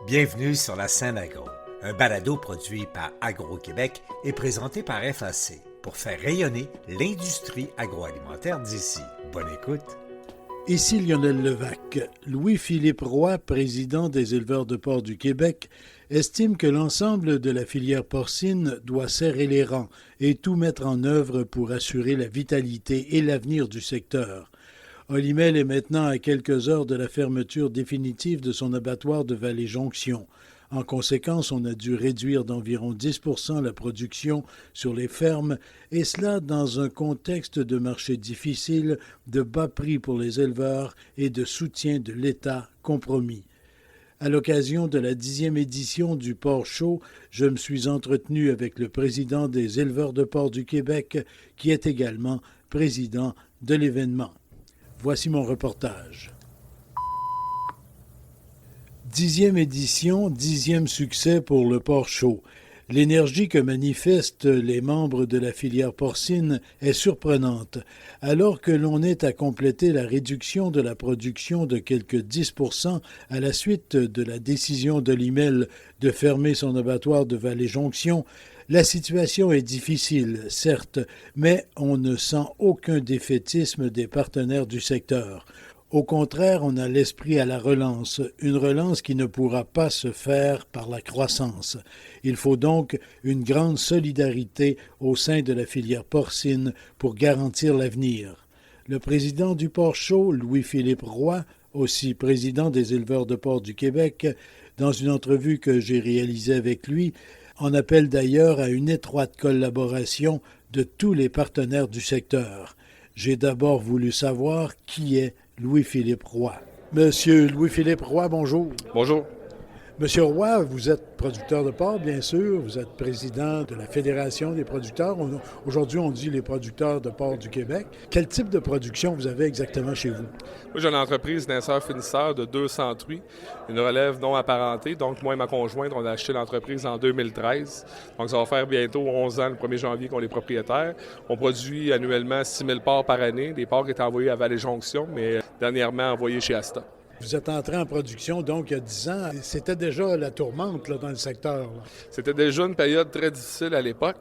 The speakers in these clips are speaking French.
Bienvenue sur la scène agro, un balado produit par Agro-Québec et présenté par FAC pour faire rayonner l'industrie agroalimentaire d'ici. Bonne écoute. Ici Lionel Levac. Louis-Philippe Roy, président des éleveurs de porc du Québec, estime que l'ensemble de la filière porcine doit serrer les rangs et tout mettre en œuvre pour assurer la vitalité et l'avenir du secteur. Olimel est maintenant à quelques heures de la fermeture définitive de son abattoir de Vallée-Jonction. En conséquence, on a dû réduire d'environ 10% la production sur les fermes, et cela dans un contexte de marché difficile, de bas prix pour les éleveurs et de soutien de l'État compromis. À l'occasion de la 10e édition du Porc Show, je me suis entretenu avec le président des éleveurs de porc du Québec, qui est également président de l'événement. Voici mon reportage. 10e édition, 10e succès pour le Porc Show. L'énergie que manifestent les membres de la filière porcine est surprenante, alors que l'on est à compléter la réduction de la production de quelques 10% à la suite de la décision d'Olimel de fermer son abattoir de Vallée-Jonction. La situation est difficile, certes, mais on ne sent aucun défaitisme des partenaires du secteur. Au contraire, on a l'esprit à la relance, une relance qui ne pourra pas se faire par la croissance. Il faut donc une grande solidarité au sein de la filière porcine pour garantir l'avenir. Le président du Porc Show, Louis-Philippe Roy, aussi président des éleveurs de porc du Québec, dans une entrevue que j'ai réalisée avec lui, en appelle d'ailleurs à une étroite collaboration de tous les partenaires du secteur. J'ai d'abord voulu savoir qui est Louis-Philippe Roy. Monsieur Louis-Philippe Roy, bonjour. Bonjour. Monsieur Roy, vous êtes producteur de porc, bien sûr. Vous êtes président de la Fédération des producteurs. Aujourd'hui, on dit les producteurs de porc du Québec. Quel type de production vous avez exactement chez vous? Moi, j'ai une entreprise d'insert-finisseur de 200 truies, une relève non apparentée. Donc, moi et ma conjointe, on a acheté l'entreprise en 2013. Donc, ça va faire bientôt 11 ans, le 1er janvier, qu'on est propriétaire. On produit annuellement 6 000 porcs par année. Des porcs qui étaient envoyés à Vallée-Jonction, mais dernièrement envoyés chez Asta. Vous êtes entré en production, donc, il y a 10 ans. C'était déjà la tourmente là, dans le secteur. Là. C'était déjà une période très difficile à l'époque,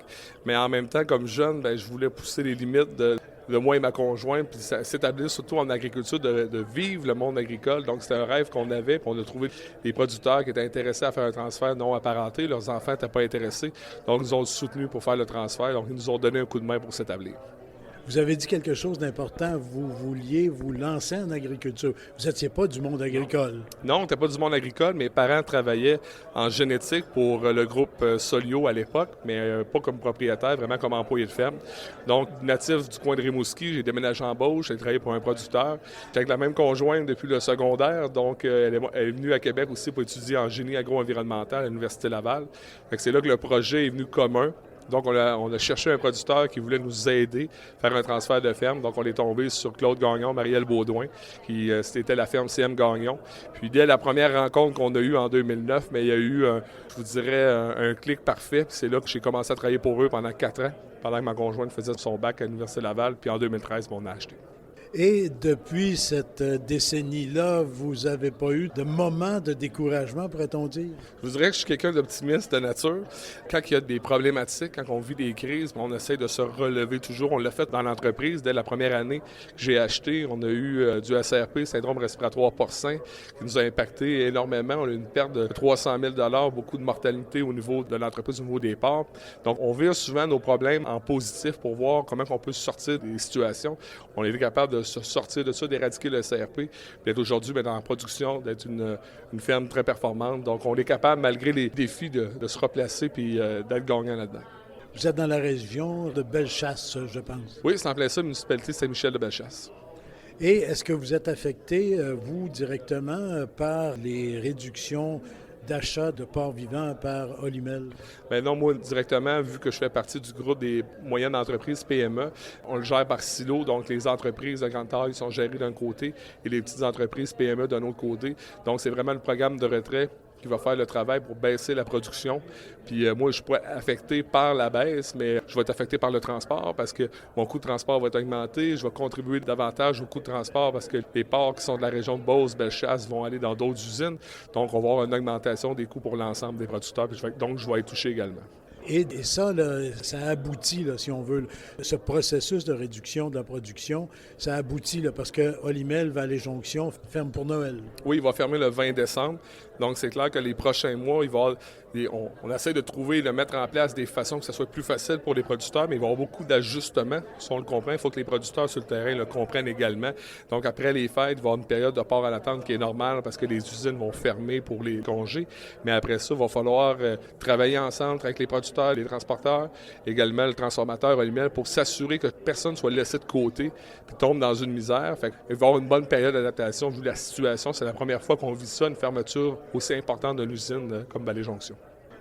mais en même temps, comme jeune, je voulais pousser les limites de moi et ma conjointe, puis s'établir surtout en agriculture, de vivre le monde agricole. Donc, c'était un rêve qu'on avait, puis on a trouvé des producteurs qui étaient intéressés à faire un transfert non apparenté. Leurs enfants n'étaient pas intéressés, donc ils nous ont soutenus pour faire le transfert. Donc, ils nous ont donné un coup de main pour s'établir. Vous avez dit quelque chose d'important. Vous vouliez vous lancer en agriculture. Vous n'étiez pas du monde agricole. Non, on n'était pas du monde agricole. Mes parents travaillaient en génétique pour le groupe Solio à l'époque, mais pas comme propriétaire, vraiment comme employé de ferme. Donc, natif du coin de Rimouski, j'ai déménagé en Beauce, j'ai travaillé pour un producteur. J'étais avec la même conjointe depuis le secondaire, donc elle est venue à Québec aussi pour étudier en génie agro-environnemental à l'Université Laval. C'est là que le projet est venu commun. Donc, on a cherché un producteur qui voulait nous aider à faire un transfert de ferme. Donc, on est tombé sur Claude Gagnon, Marielle Baudouin, qui c'était la ferme CM Gagnon. Puis, dès la première rencontre qu'on a eue en 2009, mais il y a eu, je vous dirais, un clic parfait. Puis c'est là que j'ai commencé à travailler pour eux pendant 4 ans, pendant que ma conjointe faisait son bac à l'Université Laval. Puis en 2013, on a acheté. Et depuis cette décennie-là, vous n'avez pas eu de moment de découragement, pourrait-on dire? Je vous dirais que je suis quelqu'un d'optimiste de nature. Quand il y a des problématiques, quand on vit des crises, on essaie de se relever toujours. On l'a fait dans l'entreprise. Dès la première année que j'ai acheté, on a eu du SRP, syndrome respiratoire porcin, qui nous a impacté énormément. On a eu une perte de 300 000 $, beaucoup de mortalité au niveau de l'entreprise, au niveau des porcs. Donc, on vire souvent nos problèmes en positif pour voir comment on peut sortir des situations. On est capable de se sortir de ça, d'éradiquer le CRP, puis d'être aujourd'hui dans la production, d'être une ferme très performante. Donc, on est capable, malgré les défis, de se replacer puis d'être gagnant là-dedans. Vous êtes dans la région de Bellechasse, je pense. Oui, c'est en plein ça, municipalité Saint-Michel de Bellechasse. Et est-ce que vous êtes affecté, vous, directement, par les réductions d'achat de porcs vivants par Olimel? Bien non, moi, directement, vu que je fais partie du groupe des moyennes entreprises PME, on le gère par silo, donc les entreprises de grande taille sont gérées d'un côté et les petites entreprises PME d'un autre côté. Donc, c'est vraiment le programme de retrait qui va faire le travail pour baisser la production. Puis moi, je suis pas affecté par la baisse, mais je vais être affecté par le transport parce que mon coût de transport va être augmenté. Je vais contribuer davantage au coût de transport parce que les porcs qui sont de la région de Beauce, Bellechasse vont aller dans d'autres usines. Donc, on va avoir une augmentation des coûts pour l'ensemble des producteurs. Donc, je vais être touché également. Et ça, là, ça aboutit, là, si on veut, ce processus de réduction de la production, ça aboutit là, parce que Olimel, Vallée-Jonction ferme pour Noël. Oui, il va fermer le 20 décembre. Donc, c'est clair que les prochains mois, on essaie de trouver, de mettre en place des façons que ce soit plus facile pour les producteurs, mais il va y avoir beaucoup d'ajustements. Si on le comprend, il faut que les producteurs sur le terrain le comprennent également. Donc, après les fêtes, il va y avoir une période de port à l'attente qui est normale parce que les usines vont fermer pour les congés. Mais après ça, il va falloir travailler ensemble avec les producteurs, les transporteurs, également le transformateur Olimel pour s'assurer que personne ne soit laissé de côté et tombe dans une misère. Fait qu'il va y avoir une bonne période d'adaptation vu la situation. C'est la première fois qu'on vit ça, une fermeture aussi importante de l'usine comme Vallée-Jonction.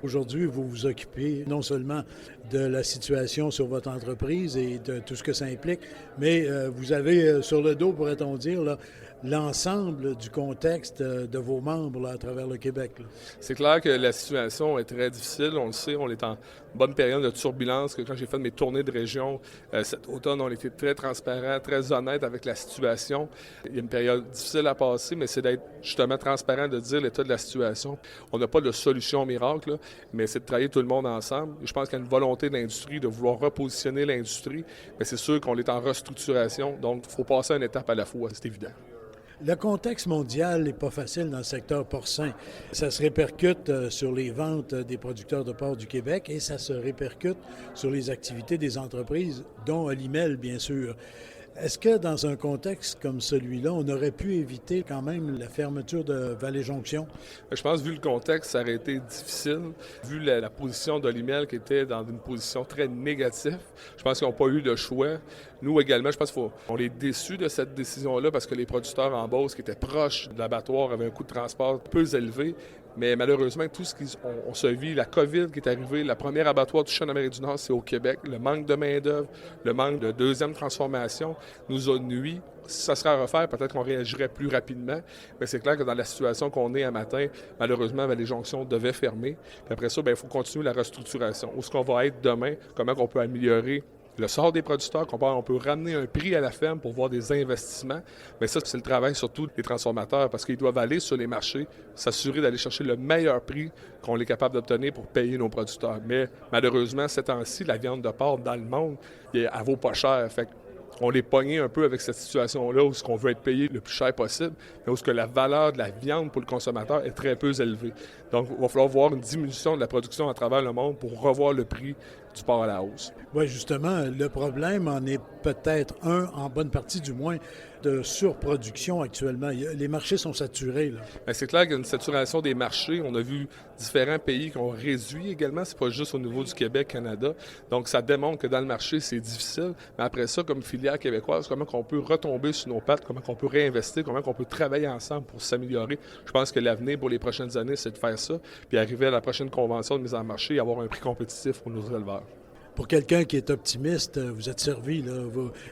Aujourd'hui, vous vous occupez non seulement de la situation sur votre entreprise et de tout ce que ça implique, mais vous avez sur le dos, pourrait-on dire, là, l'ensemble du contexte de vos membres là, à travers le Québec. Là. C'est clair que la situation est très difficile. On le sait, on est en bonne période de turbulence. Quand j'ai fait mes tournées de région cet automne, on était très transparent, très honnête avec la situation. Il y a une période difficile à passer, mais c'est d'être justement transparent, de dire l'état de la situation. On n'a pas de solution miracle, là, mais c'est de travailler tout le monde ensemble. Je pense qu'il y a une volonté de l'industrie de vouloir repositionner l'industrie, mais c'est sûr qu'on est en restructuration, donc il faut passer une étape à la fois, c'est évident. Le contexte mondial n'est pas facile dans le secteur porcin. Ça se répercute sur les ventes des producteurs de porc du Québec et ça se répercute sur les activités des entreprises, dont Olimel, bien sûr. Est-ce que dans un contexte comme celui-là, on aurait pu éviter quand même la fermeture de Vallée-Jonction? Je pense, vu le contexte, ça aurait été difficile. Vu la position d'Olimel qui était dans une position très négative, je pense qu'ils n'ont pas eu de choix. Nous également, je pense qu'on est déçus de cette décision-là parce que les producteurs en Beauce qui étaient proches de l'abattoir avaient un coût de transport peu élevé. Mais malheureusement, tout ce qu'on se vit, la COVID qui est arrivée, la première abattoir touchée en Amérique du Nord, c'est au Québec. Le manque de main-d'œuvre, le manque de deuxième transformation nous a nui. Si ça serait à refaire, peut-être qu'on réagirait plus rapidement. Mais c'est clair que dans la situation qu'on est à matin, malheureusement, Vallée-Jonction devait fermer. Puis après ça, il faut continuer la restructuration. Où est-ce qu'on va être demain? Comment on peut améliorer le sort des producteurs, on peut ramener un prix à la ferme pour voir des investissements. Mais ça, c'est le travail surtout des transformateurs parce qu'ils doivent aller sur les marchés, s'assurer d'aller chercher le meilleur prix qu'on est capable d'obtenir pour payer nos producteurs. Mais malheureusement, ces temps-ci, la viande de porc dans le monde, elle vaut pas cher. Fait on les pognait un peu avec cette situation-là où on veut être payé le plus cher possible, mais où que la valeur de la viande pour le consommateur est très peu élevée. Donc, il va falloir voir une diminution de la production à travers le monde pour revoir le prix du porc à la hausse. Oui, justement, le problème en est peut-être en bonne partie du moins, de surproduction actuellement. Les marchés sont saturés. Là. Bien, c'est clair qu'il y a une saturation des marchés. On a vu différents pays qui ont réduit également. C'est pas juste au niveau du Québec, Canada. Donc, ça démontre que dans le marché, c'est difficile. Mais après ça, comme filière québécoise, comment on peut retomber sur nos pattes, comment on peut réinvestir, comment on peut travailler ensemble pour s'améliorer. Je pense que l'avenir pour les prochaines années, c'est de faire ça, puis arriver à la prochaine convention de mise en marché et avoir un prix compétitif pour nos éleveurs. Pour quelqu'un qui est optimiste, vous êtes servi. Là,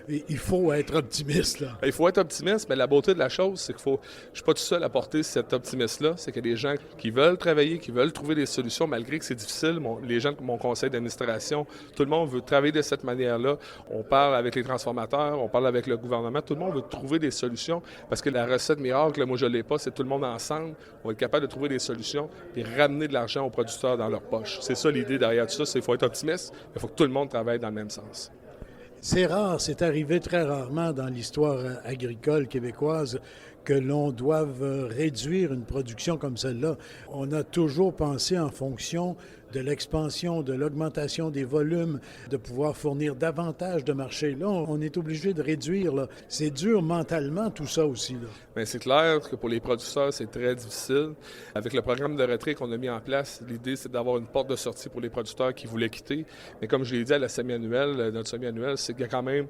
il faut être optimiste. Là. Il faut être optimiste, mais la beauté de la chose, c'est je ne suis pas tout seul à porter cet optimisme-là. C'est qu'il y a des gens qui veulent travailler, qui veulent trouver des solutions, malgré que c'est difficile. Les gens de mon conseil d'administration, tout le monde veut travailler de cette manière-là. On parle avec les transformateurs, on parle avec le gouvernement. Tout le monde veut trouver des solutions parce que la recette miracle, moi je ne l'ai pas, c'est tout le monde ensemble. On va être capable de trouver des solutions et ramener de l'argent aux producteurs dans leur poche. C'est ça l'idée derrière tout ça, c'est qu'il faut être optimiste, mais il faut que tout le monde travaille dans le même sens. C'est rare, c'est arrivé très rarement dans l'histoire agricole québécoise que l'on doive réduire une production comme celle-là. On a toujours pensé en fonction de l'expansion, de l'augmentation des volumes, de pouvoir fournir davantage de marchés. Là, on est obligé de réduire. Là. C'est dur mentalement, tout ça aussi. Là. Bien, c'est clair que pour les producteurs, c'est très difficile. Avec le programme de retrait qu'on a mis en place, l'idée, c'est d'avoir une porte de sortie pour les producteurs qui voulaient quitter. Mais comme je l'ai dit à la semi-annuelle, notre semi-annuelle, c'est qu'il y a quand même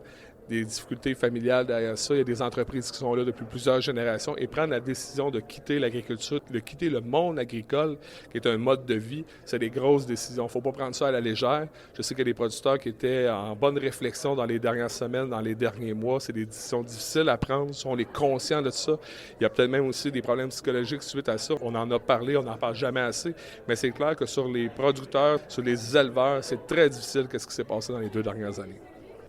des difficultés familiales derrière ça. Il y a des entreprises qui sont là depuis plusieurs générations et prendre la décision de quitter l'agriculture, de quitter le monde agricole, qui est un mode de vie, c'est des grosses décisions. Il ne faut pas prendre ça à la légère. Je sais qu'il y a des producteurs qui étaient en bonne réflexion dans les dernières semaines, dans les derniers mois. C'est des décisions difficiles à prendre. On est conscient de ça. Il y a peut-être même aussi des problèmes psychologiques suite à ça. On en a parlé, on n'en parle jamais assez. Mais c'est clair que sur les producteurs, sur les éleveurs, c'est très difficile qu'est-ce qui s'est passé dans les 2 dernières années.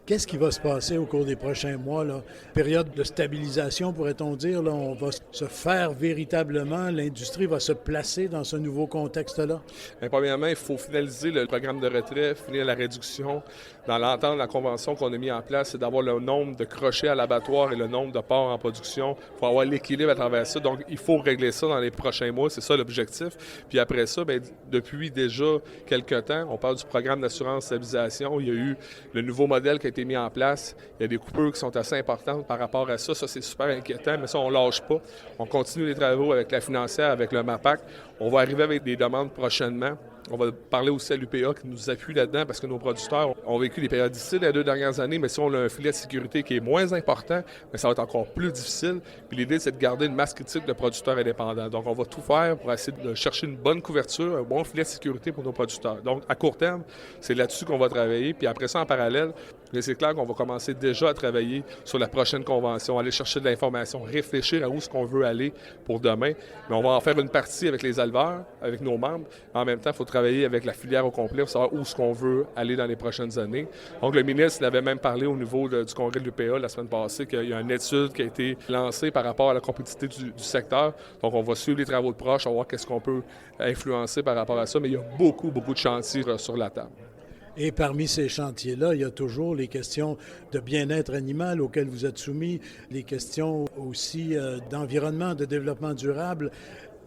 Qu'est-ce qui va se passer au cours des prochains mois, là? Période de stabilisation, pourrait-on dire, là, on va se faire véritablement, l'industrie va se placer dans ce nouveau contexte-là? Bien, premièrement, il faut finaliser le programme de retrait, finir la réduction. Dans l'entente, la convention qu'on a mis en place, c'est d'avoir le nombre de crochets à l'abattoir et le nombre de porcs en production. Il faut avoir l'équilibre à travers ça. Donc, il faut régler ça dans les prochains mois. C'est ça l'objectif. Puis après ça, bien, depuis déjà quelques temps, on parle du programme d'assurance stabilisation. Il y a eu le nouveau modèle qui a été mis en place. Il y a des coupures qui sont assez importantes par rapport à ça. Ça, c'est super inquiétant, mais ça, on ne lâche pas. On continue les travaux avec la financière, avec le MAPAC. On va arriver avec des demandes prochainement. On va parler aussi à l'UPA qui nous appuie là-dedans parce que nos producteurs ont vécu des périodes difficiles les 2 dernières années, mais si on a un filet de sécurité qui est moins important, mais ça va être encore plus difficile. Puis l'idée, c'est de garder une masse critique de producteurs indépendants. Donc, on va tout faire pour essayer de chercher une bonne couverture, un bon filet de sécurité pour nos producteurs. Donc, à court terme, c'est là-dessus qu'on va travailler. Puis après ça, en parallèle, mais c'est clair qu'on va commencer déjà à travailler sur la prochaine convention, aller chercher de l'information, réfléchir à où est-ce qu'on veut aller pour demain. Mais on va en faire une partie avec les éleveurs, avec nos membres. En même temps, il faut travailler avec la filière au complet pour savoir où est-ce qu'on veut aller dans les prochaines années. Donc, le ministre avait même parlé au niveau du congrès de l'UPA la semaine passée qu'il y a une étude qui a été lancée par rapport à la compétitivité du secteur. Donc, on va suivre les travaux de proche, on va voir qu'est-ce qu'on peut influencer par rapport à ça. Mais il y a beaucoup, beaucoup de chantiers sur la table. Et parmi ces chantiers-là, il y a toujours les questions de bien-être animal auxquelles vous êtes soumis, les questions aussi d'environnement, de développement durable,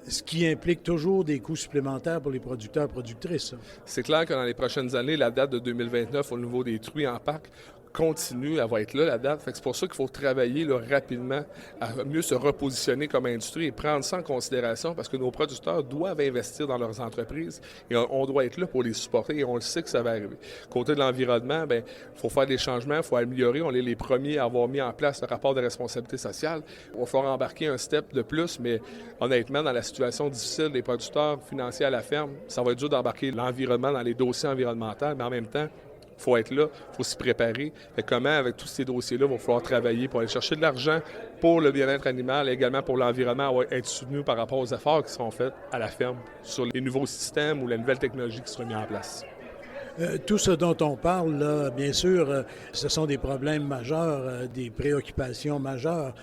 ce qui implique toujours des coûts supplémentaires pour les producteurs et productrices. C'est clair que dans les prochaines années, la date de 2029 au niveau des truies en parc continue, elle va être là, la date. C'est pour ça qu'il faut travailler là, rapidement à mieux se repositionner comme industrie et prendre ça en considération parce que nos producteurs doivent investir dans leurs entreprises et on doit être là pour les supporter et on le sait que ça va arriver. Côté de l'environnement, bien, il faut faire des changements, il faut améliorer. On est les premiers à avoir mis en place le rapport de responsabilité sociale. Il va falloir embarquer un step de plus, mais honnêtement, dans la situation difficile des producteurs financiers à la ferme, ça va être dur d'embarquer l'environnement dans les dossiers environnementaux, mais en même temps, il faut être là, il faut s'y préparer. Fait comment, avec tous ces dossiers-là, il va falloir travailler pour aller chercher de l'argent pour le bien-être animal et également pour l'environnement, être soutenu par rapport aux efforts qui seront faits à la ferme sur les nouveaux systèmes ou la nouvelle technologie qui sera mise en place. Tout ce dont on parle, là, bien sûr, ce sont des problèmes majeurs, des préoccupations majeures.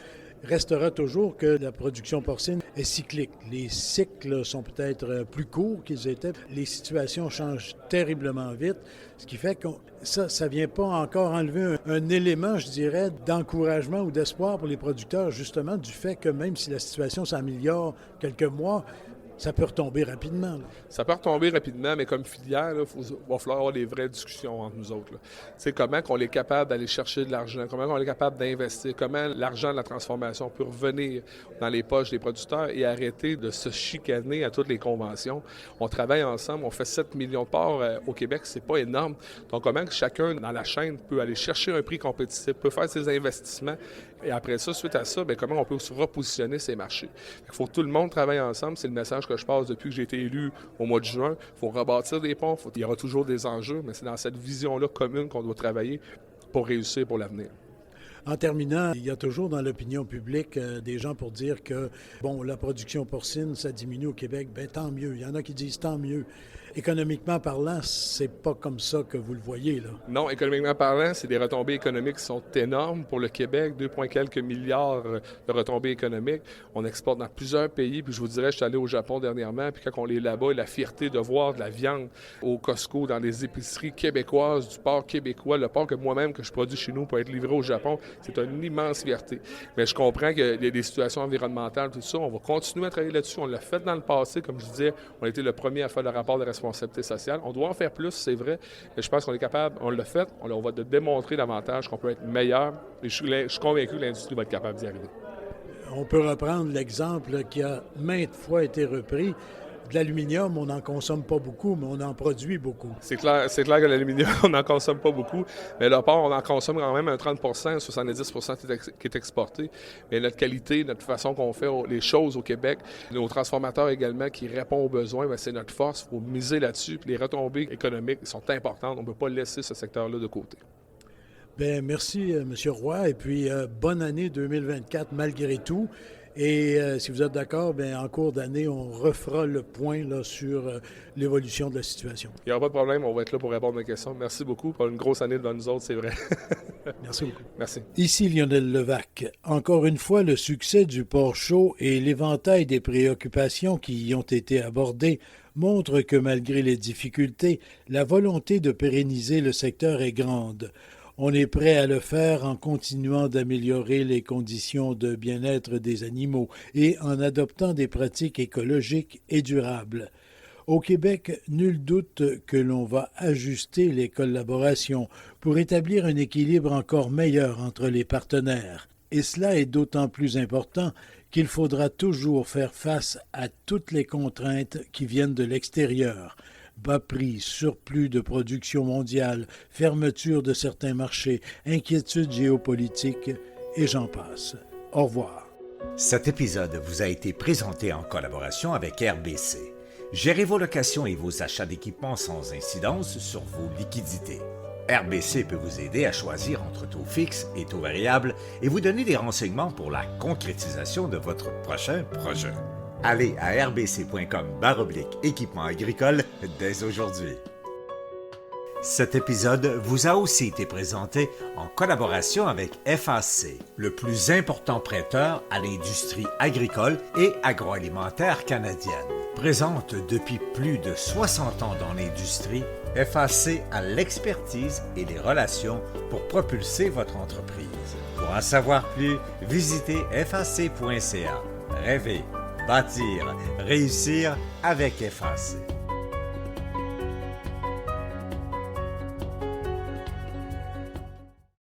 Restera toujours que la production porcine est cyclique. Les cycles sont peut-être plus courts qu'ils étaient. Les situations changent terriblement vite, ce qui fait que ça ne vient pas encore enlever un élément, je dirais, d'encouragement ou d'espoir pour les producteurs, justement, du fait que même si la situation s'améliore quelques mois, ça peut retomber rapidement. Là. Ça peut retomber rapidement, mais comme filière, il va falloir avoir des vraies discussions entre nous autres. Tu sais, comment on est capable d'aller chercher de l'argent, comment on est capable d'investir, comment l'argent de la transformation peut revenir dans les poches des producteurs et arrêter de se chicaner à toutes les conventions. On travaille ensemble, on fait 7 millions de porcs au Québec, c'est pas énorme. Donc, comment chacun dans la chaîne peut aller chercher un prix compétitif, peut faire ses investissements et après ça, suite à ça, bien, comment on peut se repositionner ces marchés. Il faut que tout le monde travaille ensemble, c'est le message que je passe depuis que j'ai été élu au mois de juin. Il faut rebâtir des ponts, il y aura toujours des enjeux, mais c'est dans cette vision-là commune qu'on doit travailler pour réussir pour l'avenir. En terminant, il y a toujours dans l'opinion publique des gens pour dire que, bon, la production porcine, ça diminue au Québec, bien tant mieux. Il y en a qui disent tant mieux. Économiquement parlant, c'est pas comme ça que vous le voyez, là. Non, économiquement parlant, c'est des retombées économiques qui sont énormes pour le Québec, 2 quelques milliards de retombées économiques. On exporte dans plusieurs pays, puis je vous dirais, je suis allé au Japon dernièrement, puis quand on est là-bas, la fierté de voir de la viande au Costco, dans les épiceries québécoises, du porc québécois, le porc que moi-même, que je produis chez nous, peut être livré au Japon, c'est une immense fierté. Mais je comprends qu'il y a des situations environnementales, tout ça, on va continuer à travailler là-dessus. On l'a fait dans le passé, comme je disais, on a été le premier à faire le rapport de responsabilité sociale. On doit en faire plus, c'est vrai, mais je pense qu'on est capable, on l'a fait, on va démontrer davantage qu'on peut être meilleur et je suis convaincu que l'industrie va être capable d'y arriver. On peut reprendre l'exemple qui a maintes fois été repris De l'aluminium, on n'en consomme pas beaucoup, mais on en produit beaucoup. C'est clair que l'aluminium, on n'en consomme pas beaucoup, mais le porc, on en consomme quand même un 30 70 qui est exporté. Mais notre qualité, notre façon qu'on fait les choses au Québec, nos transformateurs également qui répondent aux besoins, bien, c'est notre force. Il faut miser là-dessus. Puis les retombées économiques sont importantes. On ne peut pas laisser ce secteur-là de côté. Bien, merci, M. Roy, et puis bonne année 2024 malgré tout. Et si vous êtes d'accord, bien, en cours d'année, on refera le point là, sur l'évolution de la situation. Il n'y aura pas de problème, on va être là pour répondre aux questions. Merci beaucoup. Pour une grosse année devant nous autres, c'est vrai. Merci beaucoup. Merci. Ici Lionel Levac. Encore une fois, le succès du port chaud et l'éventail des préoccupations qui y ont été abordées montrent que malgré les difficultés, la volonté de pérenniser le secteur est grande. On est prêt à le faire en continuant d'améliorer les conditions de bien-être des animaux et en adoptant des pratiques écologiques et durables. Au Québec, nul doute que l'on va ajuster les collaborations pour établir un équilibre encore meilleur entre les partenaires. Et cela est d'autant plus important qu'il faudra toujours faire face à toutes les contraintes qui viennent de l'extérieur. Bas prix, surplus de production mondiale, fermeture de certains marchés, inquiétudes géopolitiques, et j'en passe. Au revoir. Cet épisode vous a été présenté en collaboration avec RBC. Gérez vos locations et vos achats d'équipements sans incidence sur vos liquidités. RBC peut vous aider à choisir entre taux fixes et taux variables et vous donner des renseignements pour la concrétisation de votre prochain projet. Allez à rbc.com/équipement agricole dès aujourd'hui. Cet épisode vous a aussi été présenté en collaboration avec FAC, le plus important prêteur à l'industrie agricole et agroalimentaire canadienne. Présente depuis plus de 60 ans dans l'industrie, FAC a l'expertise et les relations pour propulser votre entreprise. Pour en savoir plus, visitez fac.ca. Rêvez, bâtir, réussir avec FAC.